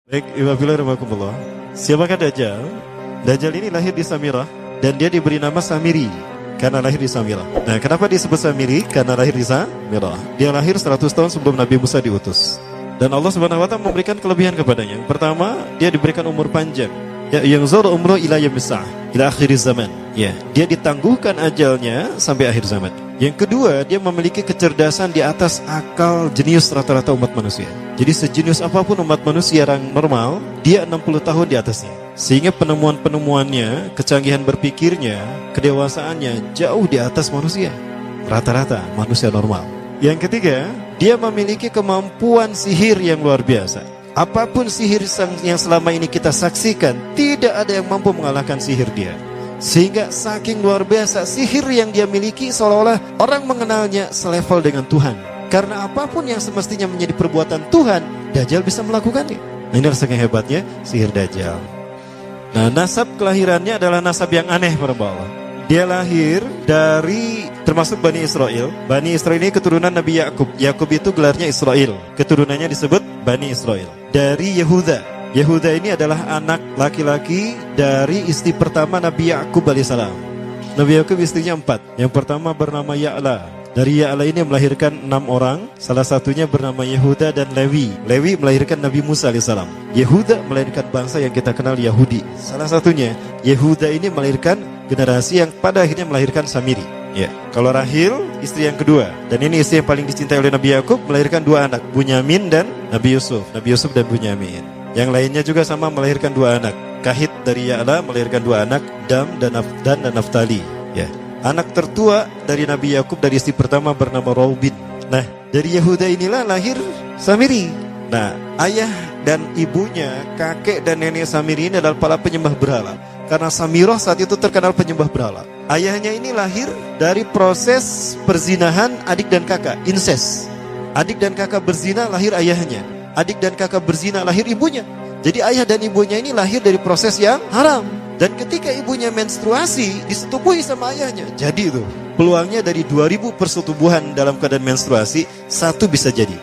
Baik, Iwabillah. Siapakah Dajjal? Dajjal ini lahir di Samirah dan dia diberi nama Samiri karena lahir di Samirah. Nah, kenapa disebut Samiri? Karena lahir di Samirah. Dia lahir 100 tahun sebelum Nabi Musa diutus. Dan Allah Subhanahu wa taala memberikan kelebihan kepadanya. Yang pertama, dia diberikan umur panjang. Ya, yang zur umru ila yamsah ila akhir zaman. Ya, dia ditangguhkan ajalnya sampai akhir zaman. Yang kedua, dia memiliki kecerdasan di atas akal jenius rata-rata umat manusia. Jadi sejenius apapun umat manusia yang normal, dia 60 tahun di atasnya. Sehingga penemuan-penemuannya, kecanggihan berpikirnya, kedewasaannya jauh di atas manusia. Rata-rata manusia normal. Yang ketiga, dia memiliki kemampuan sihir yang luar biasa. Apapun sihir yang selama ini kita saksikan, tidak ada yang mampu mengalahkan sihir dia. Sehingga saking luar biasa sihir yang dia miliki, seolah-olah orang mengenalnya selevel dengan Tuhan. Karena apapun yang semestinya menjadi perbuatan Tuhan, Dajjal bisa melakukannya. Nah, ini saking hebatnya sihir Dajjal. Nah, nasab kelahirannya adalah nasab yang aneh para Allah. Dia lahir dari termasuk Bani Israel. Bani Israel ini keturunan Nabi Yakub. Yakub itu gelarnya Israel. Keturunannya disebut Bani Israel. Dari Yehuda. Yehuda ini adalah anak laki-laki dari istri pertama Nabi Yakub alaihissalam. Nabi Yakub istrinya 4. Yang pertama bernama Ya'la. Dari Ya'la ini melahirkan 6 orang. Salah satunya bernama Yehuda dan Lewi. Lewi melahirkan Nabi Musa alaihissalam. Yehuda melahirkan bangsa yang kita kenal Yahudi. Salah satunya Yehuda ini melahirkan generasi yang pada akhirnya melahirkan Samiri. Ya. Kalau Rahil istri yang kedua, dan ini istri yang paling dicintai oleh Nabi Yakub, melahirkan 2 anak, Bunyamin dan Nabi Yusuf. Nabi Yusuf dan Bunyamin. Yang lainnya juga sama melahirkan 2 anak. Kahit dari Ya'la melahirkan 2 anak, Dam dan Naftali. Ya. Anak tertua dari Nabi Yakub dari istri pertama bernama Raubin. Nah, dari Yehuda inilah lahir Samiri. Nah, ayah dan ibunya, kakek dan nenek Samiri ini adalah para penyembah berhala. Karena Samirah saat itu terkenal penyembah berhala. Ayahnya ini lahir dari proses perzinahan adik dan kakak, incest. Adik dan kakak berzina, lahir ayahnya. Adik dan kakak berzina, lahir ibunya. Jadi ayah dan ibunya ini lahir dari proses yang haram. Dan ketika ibunya menstruasi, disetubuhi sama ayahnya. Jadi itu, peluangnya dari 2000 persetubuhan dalam keadaan menstruasi, 1 bisa jadi.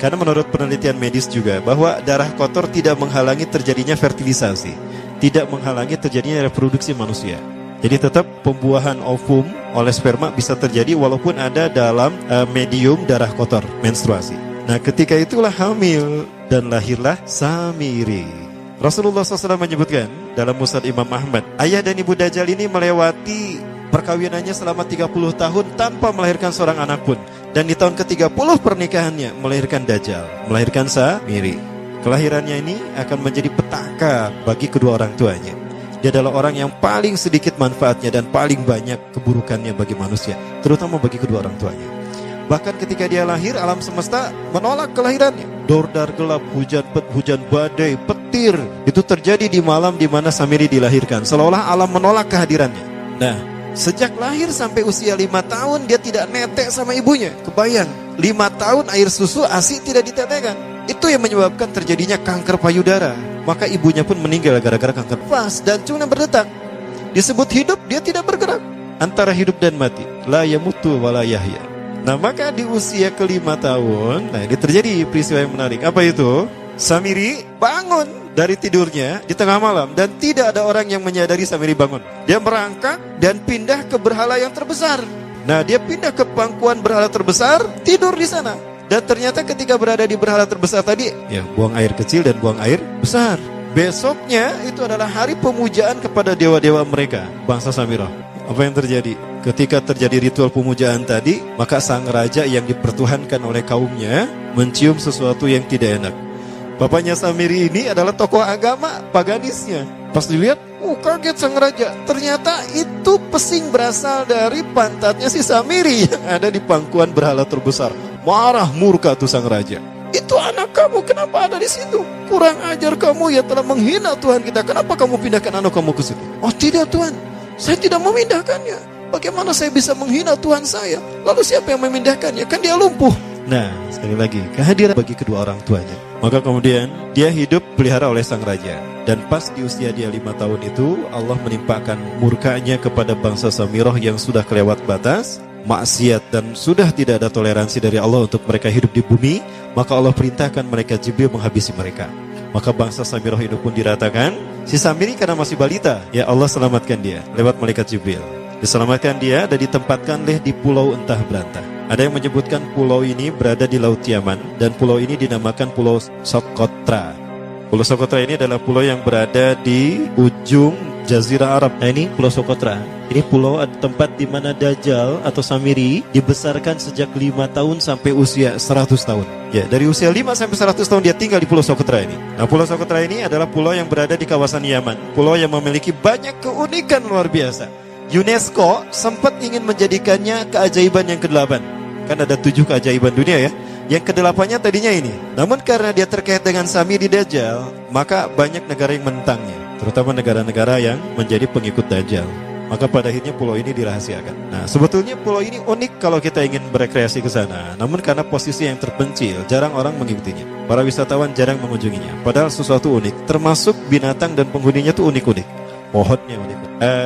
Karena menurut penelitian medis juga, bahwa darah kotor tidak menghalangi terjadinya fertilisasi, tidak menghalangi terjadinya reproduksi manusia. Jadi tetap pembuahan ovum oleh sperma bisa terjadi walaupun ada dalam medium darah kotor, menstruasi. Nah, ketika itulah hamil dan lahirlah Samiri. Rasulullah SAW menyebutkan dalam Musnad Imam Ahmad, ayah dan ibu Dajjal ini melewati perkawinannya selama 30 tahun tanpa melahirkan seorang anak pun. Dan di tahun ke-30 pernikahannya melahirkan Dajjal, melahirkan Samiri. Kelahirannya ini akan menjadi petaka bagi kedua orang tuanya. Dia adalah orang yang paling sedikit manfaatnya dan paling banyak keburukannya bagi manusia, terutama bagi kedua orang tuanya. Bahkan ketika dia lahir, alam semesta menolak kelahirannya. Dordar gelap, hujan badai, petir. Itu terjadi di malam di mana Samiri dilahirkan. Seolah-olah alam menolak kehadirannya. Nah, sejak lahir sampai usia 5 tahun, dia tidak netek sama ibunya. Kebayang, 5 tahun air susu ASI tidak ditetekkan. Itu yang menyebabkan terjadinya kanker payudara. Maka ibunya pun meninggal gara-gara kanker pas dan cuma berdetak. Disebut hidup, dia tidak bergerak. Antara hidup dan mati. La yamutu wa la yahya. Nah, maka di usia ke-5 tahun, nah ini terjadi peristiwa yang menarik. Apa itu? Samiri bangun dari tidurnya di tengah malam dan tidak ada orang yang menyadari Samiri bangun. Dia merangkak dan pindah ke berhala yang terbesar. Nah, dia pindah ke pangkuan berhala terbesar, tidur di sana. Dan ternyata ketika berada di berhala terbesar tadi, ya buang air kecil dan buang air besar. Besoknya itu adalah hari pemujaan kepada dewa-dewa mereka, bangsa Samirah. Apa yang terjadi? Ketika terjadi ritual pemujaan tadi, maka sang raja yang dipertuhankan oleh kaumnya mencium sesuatu yang tidak enak. Bapaknya Samiri ini adalah tokoh agama paganisnya. Pas dilihat, kaget sang raja. Ternyata itu pesing berasal dari pantatnya si Samiri yang ada di pangkuan berhala terbesar. Marah murka tuh sang raja. Itu anak kamu, kenapa ada di situ? Kurang ajar kamu, ya telah menghina Tuhan kita. Kenapa kamu pindahkan anak kamu ke situ? Oh tidak Tuhan, saya tidak memindahkannya. Bagaimana saya bisa menghina Tuhan saya? Lalu siapa yang memindahkannya? Kan dia lumpuh. Nah, sekali lagi, kehadiran bagi kedua orang tuanya. Maka kemudian dia hidup pelihara oleh sang raja. Dan pas di usia dia 5 tahun itu, Allah menimpakan murkanya kepada bangsa Samirah yang sudah kelewat batas, maksiat dan sudah tidak ada toleransi dari Allah untuk mereka hidup di bumi. Maka Allah perintahkan mereka Jibril menghabisi mereka. Maka bangsa Samirah itu pun diratakan. Si Samiri karena masih balita, ya Allah selamatkan dia lewat malaikat Jibril. Diselamatkan dia dan ditempatkan di pulau entah berantah. Ada yang menyebutkan pulau ini berada di Laut Yaman, dan pulau ini dinamakan Pulau Socotra. Pulau Socotra ini adalah pulau yang berada di ujung Jazirah Arab. Nah, ini Pulau Socotra. Ini pulau tempat di mana Dajjal atau Samiri dibesarkan sejak 5 tahun sampai usia 100 tahun. Ya, dari usia 5 sampai 100 tahun dia tinggal di Pulau Socotra ini. Nah, Pulau Socotra ini adalah pulau yang berada di kawasan Yaman. Pulau yang memiliki banyak keunikan luar biasa. UNESCO sempat ingin menjadikannya keajaiban yang ke-8. Kan ada 7 keajaiban dunia ya. Yang ke-8-nya tadinya ini. Namun karena dia terkait dengan Samiri Dajjal, maka banyak negara yang menentangnya, terutama negara-negara yang menjadi pengikut Dajjal. Maka pada akhirnya pulau ini dirahasiakan. Nah, sebetulnya pulau ini unik kalau kita ingin berekreasi ke sana. Namun karena posisi yang terpencil, jarang orang mengikutinya. Para wisatawan jarang mengunjunginya. Padahal sesuatu unik, termasuk binatang dan penghuninya tuh unik-unik. Pohonnya unik.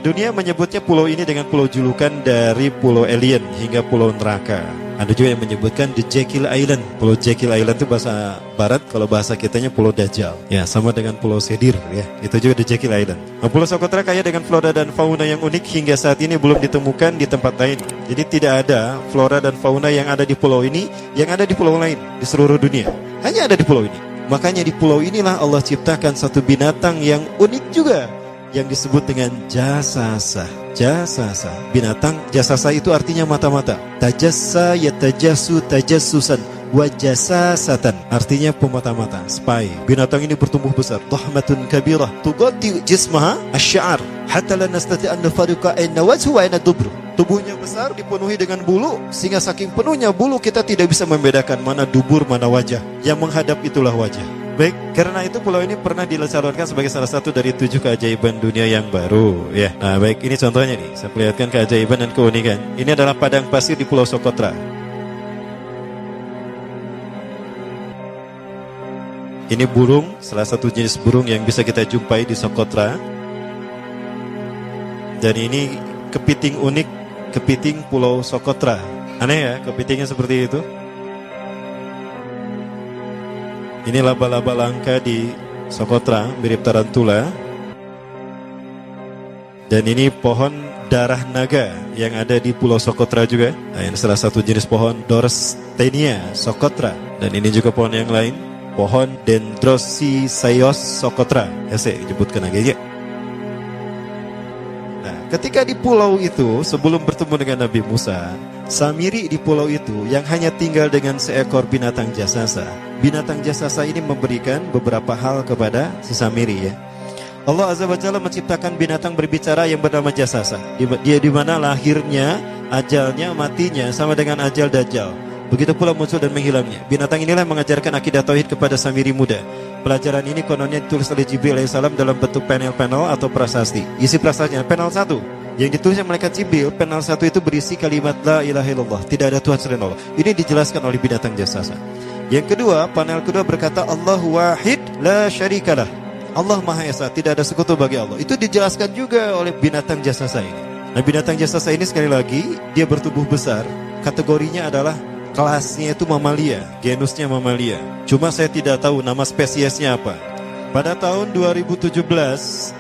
Dunia menyebutnya pulau ini dengan pulau julukan dari pulau alien hingga pulau neraka. Ada juga yang menyebutkan The Jekyll Island. Pulau Jekyll Island itu bahasa barat, kalau bahasa kitanya Pulau Dajjal. Ya, sama dengan Pulau Sedir ya. Itu juga The Jekyll Island. Nah, Pulau Socotra kaya dengan flora dan fauna yang unik hingga saat ini belum ditemukan di tempat lain. Jadi tidak ada flora dan fauna yang ada di pulau ini yang ada di pulau lain di seluruh dunia. Hanya ada di pulau ini. Makanya di pulau inilah Allah ciptakan satu binatang yang unik juga, yang disebut dengan jasasa. Jasasa, binatang jasasa itu artinya mata-mata. Tajassa yatajassu tajassusan wa jasasatan, artinya pemata-mata, spy. Binatang ini bertumbuh besar, dhahmatun kabirah tughatti jismaha asy-sya'r hatta la nastati an nafariqa ayna wajhu wa ayna dubru. Tubuhnya besar, dipenuhi dengan bulu, sehingga saking penuhnya bulu kita tidak bisa membedakan mana dubur mana wajah. Yang menghadap itulah wajah. Baik, karena itu pulau ini pernah dilesarkan sebagai salah satu dari 7 keajaiban dunia yang baru ya. Nah, baik, ini contohnya nih. Saya perlihatkan keajaiban dan keunikan. Ini adalah padang pasir di Pulau Socotra. Ini burung, salah satu jenis burung yang bisa kita jumpai di Socotra. Dan ini kepiting unik, kepiting Pulau Socotra. Aneh ya, kepitingnya seperti itu. Ini laba-laba langka di Socotra, mirip tarantula. Dan ini pohon darah naga yang ada di Pulau Socotra juga. Nah, ini salah satu jenis pohon Dorstenia Socotra. Dan ini juga pohon yang lain, pohon Dendrosisaios Socotra. Saya sebutkan aja. Nah, ketika di pulau itu, sebelum bertemu dengan Nabi Musa, Samiri di pulau itu yang hanya tinggal dengan seekor binatang jasasa. Binatang jasasa ini memberikan beberapa hal kepada si Samiri ya. Allah Azza wa Jalla menciptakan binatang berbicara yang bernama jasasa. Dia di mana lahirnya, ajalnya, matinya sama dengan ajal Dajjal. Begitu pula muncul dan menghilangnya. Binatang inilah mengajarkan akidah tauhid kepada Samiri muda. Pelajaran ini kononnya ditulis oleh Jibril alaihissalam dalam bentuk panel-panel atau prasasti. Isi prasastinya panel 1 yang ditulis oleh malaikat Jibril, panel 1 itu berisi kalimat la ilaha illallah, tidak ada Tuhan selain Allah. Ini dijelaskan oleh binatang jasasa. Yang kedua, panel kedua berkata Allahu wahid la syarikalah. Allah Maha Esa, tidak ada sekutu bagi Allah. Itu dijelaskan juga oleh binatang jasasa ini. Nah, binatang jasasa ini sekali lagi dia bertubuh besar. Kategorinya adalah kelasnya itu mamalia, genusnya mamalia. Cuma saya tidak tahu nama spesiesnya apa. Pada tahun 2017,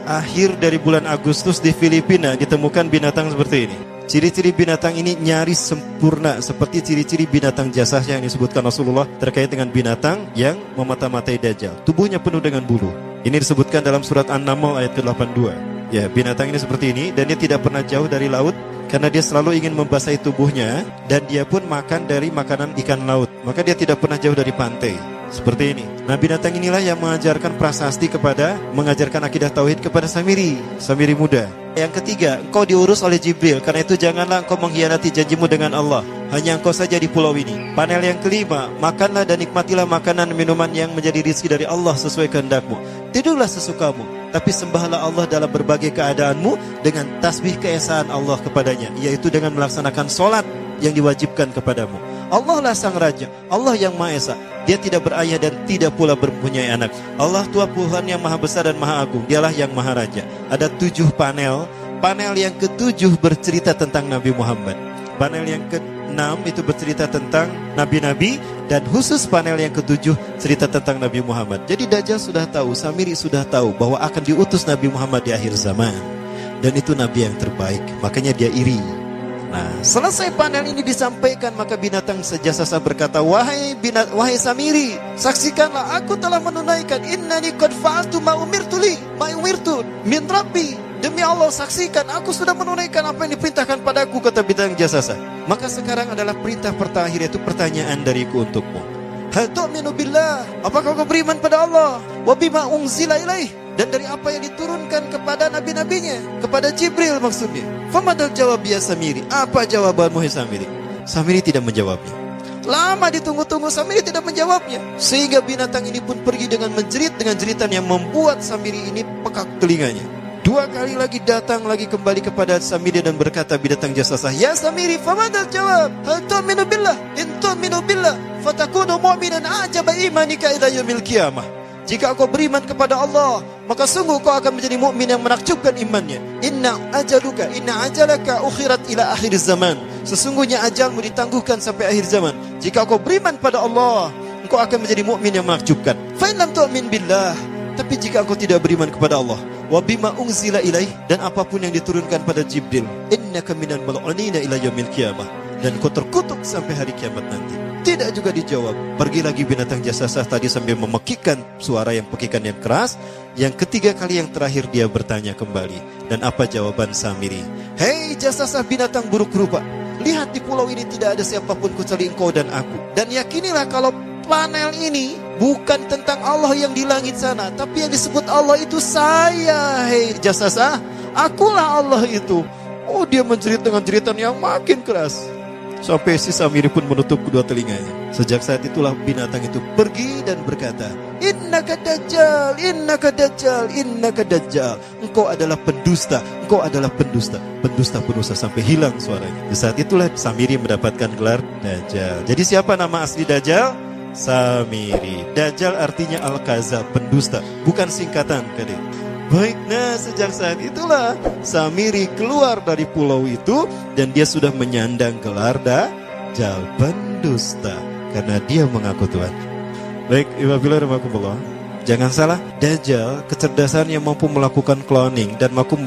akhir dari bulan Agustus di Filipina ditemukan binatang seperti ini. Ciri-ciri binatang ini nyaris sempurna seperti ciri-ciri binatang jasasa yang disebutkan Rasulullah terkait dengan binatang yang memata-matai Dajjal. Tubuhnya penuh dengan bulu. Ini disebutkan dalam surat An-Naml ayat ke-82. Ya, binatang ini seperti ini dan dia tidak pernah jauh dari laut karena dia selalu ingin membasahi tubuhnya dan dia pun makan dari makanan ikan laut. Maka dia tidak pernah jauh dari pantai. Seperti ini. Nah, binatang inilah yang mengajarkan prasasti mengajarkan akidah tauhid kepada Samiri muda. Yang ketiga, engkau diurus oleh Jibril. Karena itu janganlah engkau mengkhianati janjimu dengan Allah. Hanya engkau saja di pulau ini. Panel yang kelima, makanlah dan nikmatilah makanan minuman yang menjadi rezeki dari Allah sesuai kehendakmu. Tidurlah sesukamu, tapi sembahlah Allah dalam berbagai keadaanmu dengan tasbih keesaan Allah kepadanya, yaitu dengan melaksanakan solat yang diwajibkan kepadamu. Allah lah sang raja, Allah yang Maha Esa. Dia tidak berayah dan tidak pula mempunyai anak. Allah Tuhan Tuhan yang maha besar dan maha agung. Dialah yang maha raja. Ada 7 panel. Panel yang ke-7 bercerita tentang Nabi Muhammad. Panel yang ke-6 6 itu bercerita tentang nabi-nabi, dan khusus panel yang ke-7 cerita tentang Nabi Muhammad. Jadi Dajjal sudah tahu, Samiri sudah tahu bahwa akan diutus Nabi Muhammad di akhir zaman, dan itu nabi yang terbaik, makanya dia iri. Nah, selesai panel ini disampaikan, maka binatang sejasasa berkata, wahai Samiri, saksikanlah aku telah menunaikan, innani qad fa'altu ma umirtu min rabbi. Demi Allah, saksikan aku sudah menunaikan apa yang diperintahkan padaku, kata binatang jasasa. Maka sekarang adalah perintah terakhir, yaitu pertanyaan dariku untukmu. Hal tu'minu billah, apakah kau beriman pada Allah? Wa bima unzila ilaih, dan dari apa yang diturunkan kepada nabi-nabinya, kepada Jibril maksudnya. Famadal jawab ya Samiri, apa jawabanmu hai Samiri? Samiri tidak menjawabnya. Lama ditunggu-tunggu, Samiri tidak menjawabnya, sehingga binatang ini pun pergi dengan menjerit dengan jeritan yang membuat Samiri ini pekak telinganya. 2 kali lagi datang lagi kembali kepada Samiri dan berkata binatang jasasa, ya Samiri, famadal jawab? Hal tu'minu billah, in tu'minu billah fatakunu mu'minan ajaba imanika ila yaumil qiyamah. Jika kau beriman kepada Allah, maka sungguh kau akan menjadi mukmin yang menakjubkan imannya. Inna ajalaka ukhirat ila akhir zaman. Sesungguhnya ajalmu ditangguhkan sampai akhir zaman. Jika kau beriman pada Allah, engkau akan menjadi mukmin yang menakjubkan. Fa in lam tu'min billah, tapi jika engkau tidak beriman kepada Allah, wa bima unzila ilaih, dan apapun yang diturunkan pada Jibril, innaka minal mal'unina ila yaumil qiyamah, dan kau terkutuk sampai hari kiamat nanti. Tidak juga dijawab. Pergi lagi binatang jasasa tadi sambil memekikkan suara yang pekikan yang keras. Yang ketiga kali yang terakhir dia bertanya kembali. Dan apa jawaban Samiri? Hei jasasa binatang buruk rupa, lihat di pulau ini tidak ada siapapun kecuali engkau dan aku. Dan yakinilah kalau panel ini bukan tentang Allah yang di langit sana, tapi yang disebut Allah itu saya. Hei jasasa, akulah Allah itu. Oh, dia menjerit dengan jeritan yang makin keras, sampai si Samiri pun menutup kedua telinganya. Sejak saat itulah binatang itu pergi dan berkata, innaka dajjal, innaka dajjal, innaka dajjal. Engkau adalah pendusta, engkau adalah pendusta, pendusta, sampai hilang suaranya. Di saat itulah Samiri mendapatkan gelar Dajjal. Jadi siapa nama asli Dajjal? Samiri. Dajjal artinya Al-Kazab, pendusta, bukan singkatan kadek. Baik, nah sejak saat itulah Samiri keluar dari pulau itu, dan dia sudah menyandang gelar Dajjal, pendusta, karena dia mengaku Tuhan. Baik, Iwabillah rahmatullah. Jangan salah, Dajjal kecerdasan yang mampu melakukan cloning dan mampu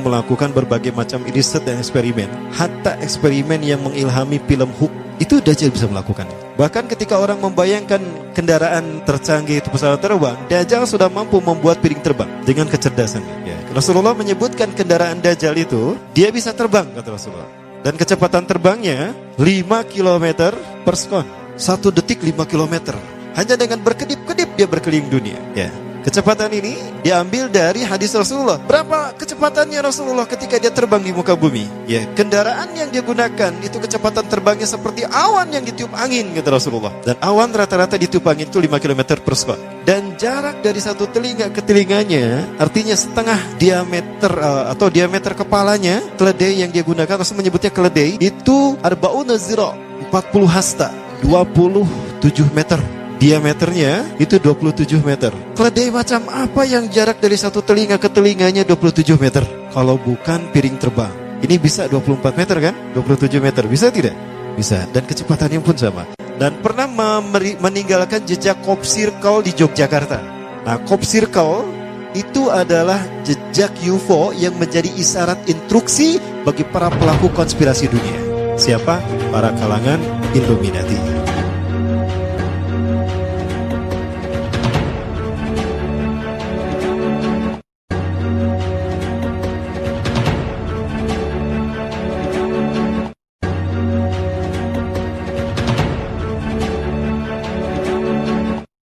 melakukan berbagai macam riset dan eksperimen. Hatta eksperimen yang mengilhami film Hook, itu Dajjal bisa melakukan. Bahkan ketika orang membayangkan kendaraan tercanggih itu pesawat terbang, Dajjal sudah mampu membuat piring terbang dengan kecerdasannya. Ya. Rasulullah menyebutkan kendaraan Dajjal itu, dia bisa terbang, kata Rasulullah. Dan kecepatan terbangnya 5 km per sekon. 1 detik 5 km. Hanya dengan berkedip-kedip dia berkeliling dunia. Ya. Kecepatan ini diambil dari hadis Rasulullah. Berapa kecepatannya Rasulullah ketika dia terbang di muka bumi? Ya, kendaraan yang dia gunakan itu kecepatan terbangnya seperti awan yang ditiup angin, kata Rasulullah. Dan awan rata-rata ditiup angin itu 5 km per sekon. Dan jarak dari satu telinga ke telinganya, artinya setengah diameter atau diameter kepalanya, keledai yang dia gunakan, Rasul menyebutnya keledai, itu arba'una zira, 40 hasta, 27 meter. Diameternya itu 27 meter. Keledai macam apa yang jarak dari satu telinga ke telinganya 27 meter? Kalau bukan piring terbang. Ini bisa 24 meter kan? 27 meter, bisa tidak? Bisa, dan kecepatannya pun sama. Dan pernah meninggalkan jejak Cop Circle di Yogyakarta. Nah, Cop Circle itu adalah jejak UFO yang menjadi isyarat instruksi bagi para pelaku konspirasi dunia. Siapa? Para kalangan Illuminati.